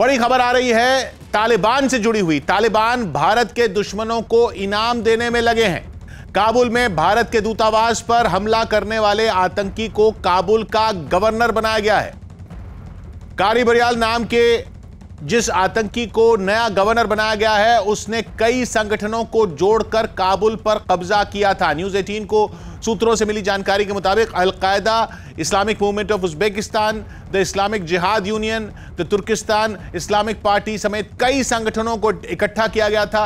बड़ी खबर आ रही है तालिबान से जुड़ी हुई। तालिबान भारत के दुश्मनों को इनाम देने में लगे हैं। काबुल में भारत के दूतावास पर हमला करने वाले आतंकी को काबुल का गवर्नर बनाया गया है। कारी बरियाल नाम के जिस आतंकी को नया गवर्नर बनाया गया है, उसने कई संगठनों को जोड़कर काबुल पर कब्जा किया था। न्यूज़ 18 को सूत्रों से मिली जानकारी के मुताबिक Al Qaeda, Islamic movement of Uzbekistan, the Islamic jihad union, the Turkistan Islamic party समेत कई संगठनों को इकट्ठा किया गया था।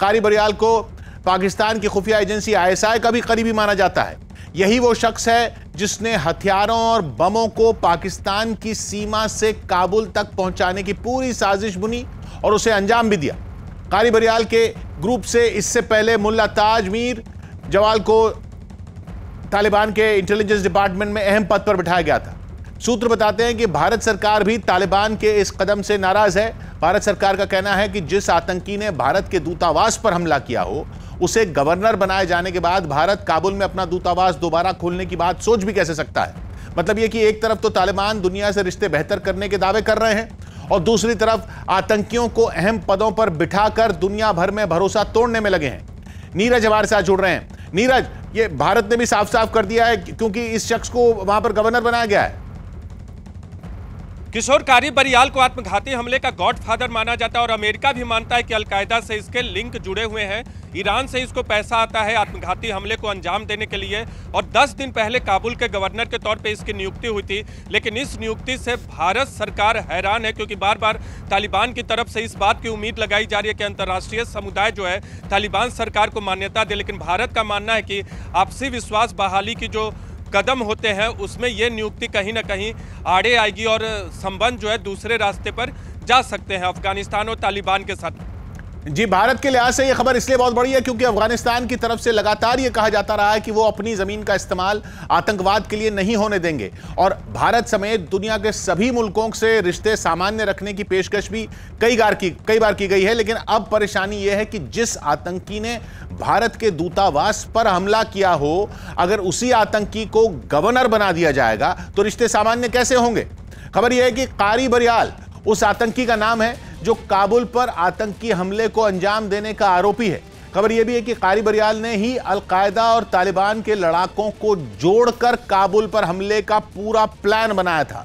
कारी बरियाल को पाकिस्तान की खुफिया एजेंसी ISI का भी करीबी माना जाता है। यही वो शख्स है जिसने हथियारों और बमों को पाकिस्तान की सीमा से काबुल तक पहुंचाने की पूरी साजिश बुनी और उसे अंजाम भी दिया। कारी बरियाल के ग्रुप से इससे पहले मुल्ला ताज मीर जवाल को तालिबान के इंटेलिजेंस डिपार्टमेंट में अहम पद पर बिठाया गया था। सूत्र बताते हैं कि भारत सरकार भी तालिबान के इस कदम से नाराज है। भारत सरकार का कहना है कि जिस आतंकी ने भारत के दूतावास पर हमला किया हो, उसे गवर्नर बनाए जाने के बाद भारत काबुल में अपना दूतावास दोबारा खोलने की बात सोच भी कैसे सकता है। मतलब यह कि एक तरफ तो तालिबान दुनिया से रिश्ते बेहतर करने के दावे कर रहे हैं और दूसरी तरफ आतंकियों को अहम पदों पर बिठाकर दुनिया भर में भरोसा तोड़ने में लगे हैं। नीरज हमारे साथ जुड़ रहे हैं। नीरज, ये भारत ने भी साफ साफ कर दिया है क्योंकि इस शख्स को वहां पर गवर्नर बनाया गया है। किशोर, कारी बरियाल को आत्मघाती हमले का गॉडफादर माना जाता है और अमेरिका भी मानता है कि अलकायदा से इसके लिंक जुड़े हुए हैं। ईरान से इसको पैसा आता है आत्मघाती हमले को अंजाम देने के लिए और 10 दिन पहले काबुल के गवर्नर के तौर पे इसकी नियुक्ति हुई थी। लेकिन इस नियुक्ति से भारत सरकार हैरान है क्योंकि बार बार तालिबान की तरफ से इस बात की उम्मीद लगाई जा रही है कि अंतर्राष्ट्रीय समुदाय जो है तालिबान सरकार को मान्यता दे। लेकिन भारत का मानना है कि आपसी विश्वास बहाली की जो कदम होते हैं उसमें यह नियुक्ति कहीं ना कहीं आड़े आएगी और संबंध जो है दूसरे रास्ते पर जा सकते हैं अफगानिस्तान और तालिबान के साथ। जी, भारत के लिहाज से यह खबर इसलिए बहुत बड़ी है क्योंकि अफगानिस्तान की तरफ से लगातार यह कहा जाता रहा है कि वो अपनी जमीन का इस्तेमाल आतंकवाद के लिए नहीं होने देंगे और भारत समेत दुनिया के सभी मुल्कों से रिश्ते सामान्य रखने की पेशकश भी कई बार की गई है। लेकिन अब परेशानी यह है कि जिस आतंकी ने भारत के दूतावास पर हमला किया हो, अगर उसी आतंकी को गवर्नर बना दिया जाएगा तो रिश्ते सामान्य कैसे होंगे। खबर यह है कि कारी बरियाल उस आतंकी का नाम है जो काबुल पर आतंकी हमले को अंजाम देने का आरोपी है। खबर यह भी है कि कारी बरियाल ने ही अल-कायदा और तालिबान के लड़ाकों को जोड़कर काबुल पर हमले का पूरा प्लान बनाया था।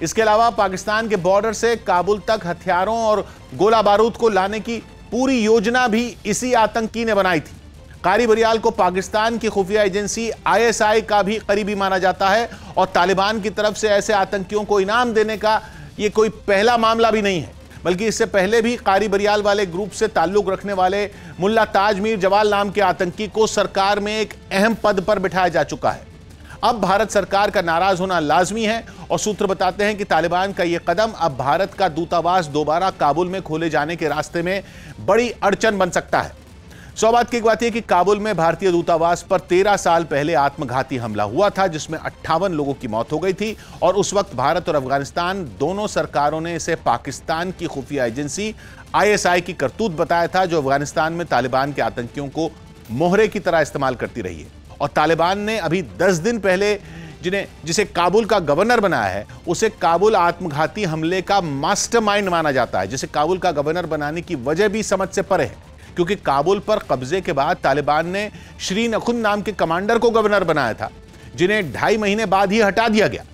इसके अलावा पाकिस्तान के बॉर्डर से काबुल तक हथियारों और गोला बारूद को लाने की पूरी योजना भी इसी आतंकी ने बनाई थी। कारी बरियाल को पाकिस्तान की खुफिया एजेंसी ISI का भी करीबी माना जाता है और तालिबान की तरफ से ऐसे आतंकियों को इनाम देने का ये कोई पहला मामला भी नहीं है, बल्कि इससे पहले भी कारी बरियाल वाले ग्रुप से ताल्लुक रखने वाले मुल्ला ताज मीर जवाल नाम के आतंकी को सरकार में एक अहम पद पर बिठाया जा चुका है। अब भारत सरकार का नाराज होना लाजमी है और सूत्र बताते हैं कि तालिबान का यह कदम अब भारत का दूतावास दोबारा काबुल में खोले जाने के रास्ते में बड़ी अड़चन बन सकता है। सौभाग्य की बात यह कि काबुल में भारतीय दूतावास पर 13 साल पहले आत्मघाती हमला हुआ था जिसमें 58 लोगों की मौत हो गई थी और उस वक्त भारत और अफगानिस्तान दोनों सरकारों ने इसे पाकिस्तान की खुफिया एजेंसी ISI की करतूत बताया था, जो अफगानिस्तान में तालिबान के आतंकियों को मोहरे की तरह इस्तेमाल करती रही है। और तालिबान ने अभी 10 दिन पहले जिसे काबुल का गवर्नर बनाया है, उसे काबुल आत्मघाती हमले का मास्टरमाइंड माना जाता है, जिसे काबुल का गवर्नर बनाने की वजह भी समझ से परे है क्योंकि काबुल पर कब्जे के बाद तालिबान ने श्री नखुन नाम के कमांडर को गवर्नर बनाया था, जिन्हें 2.5 महीने बाद ही हटा दिया गया।